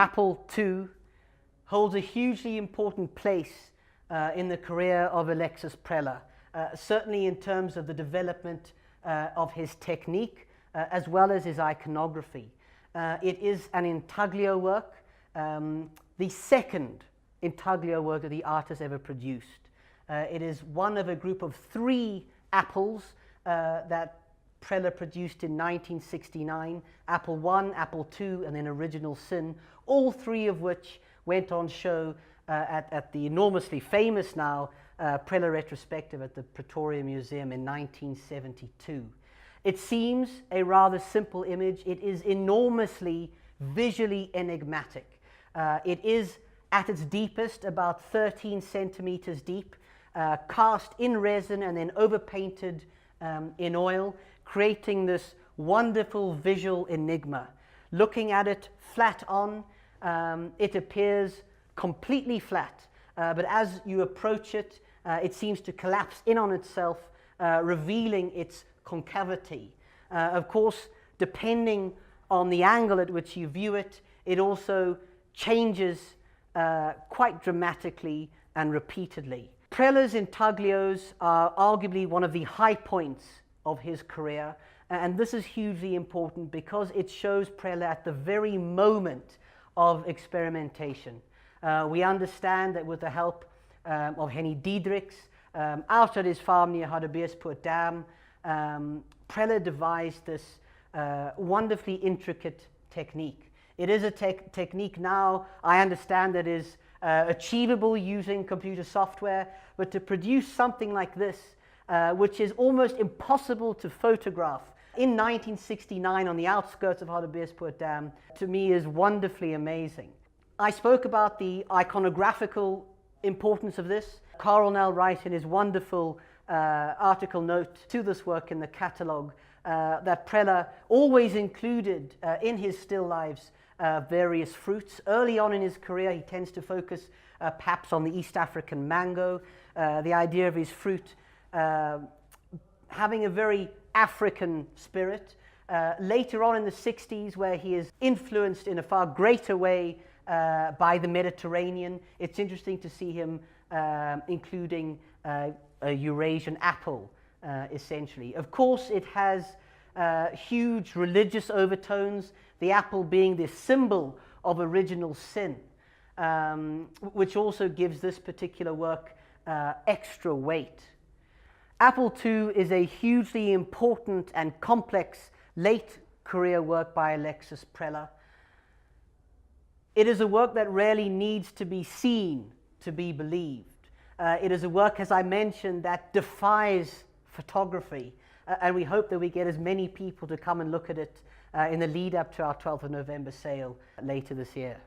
Apple II holds a hugely important place in the career of Alexis Preller, certainly in terms of the development of his technique as well as his iconography. It is an intaglio work, the second intaglio work that the artist ever produced. It is one of a group of 3 apples that Preller produced in 1969, Apple I, Apple II, and then Original Sin, all 3 of which went on show at the enormously famous now Preller retrospective at the Pretoria Museum in 1972. It seems a rather simple image. It is enormously visually enigmatic. It is at its deepest about 13 centimeters deep, cast in resin and then overpainted in oil, creating this wonderful visual enigma. Looking at it flat on, it appears completely flat, but as you approach it, it seems to collapse in on itself, revealing its concavity. Of course, depending on the angle at which you view it, it also changes quite dramatically and repeatedly. Preller's intaglios are arguably one of the high points of his career, and this is hugely important because it shows Preller at the very moment of experimentation. We understand that with the help of Henny Diedrichs, out at his farm near Hartbeespoort Dam, Preller devised this wonderfully intricate technique. It is a technique now, I understand, that is achievable using computer software, but to produce something like this, which is almost impossible to photograph in 1969 on the outskirts of Hartbeespoort Dam, to me is wonderfully amazing. I spoke about the iconographical importance of this. Carl Nell writes in his wonderful article note to this work in the catalogue that Preller always included in his still lifes various fruits. Early on in his career, he tends to focus perhaps on the East African mango, the idea of his fruit having a very African spirit. Later on in the 60s, where he is influenced in a far greater way by the Mediterranean, it's interesting to see him including a Eurasian apple, essentially. Of course, it has huge religious overtones, the apple being the symbol of original sin, which also gives this particular work extra weight. Apple II is a hugely important and complex late career work by Alexis Preller. It is a work that rarely needs to be seen to be believed. It is a work, as I mentioned, that defies photography, and we hope that we get as many people to come and look at it in the lead up to our 12th of November sale later this year.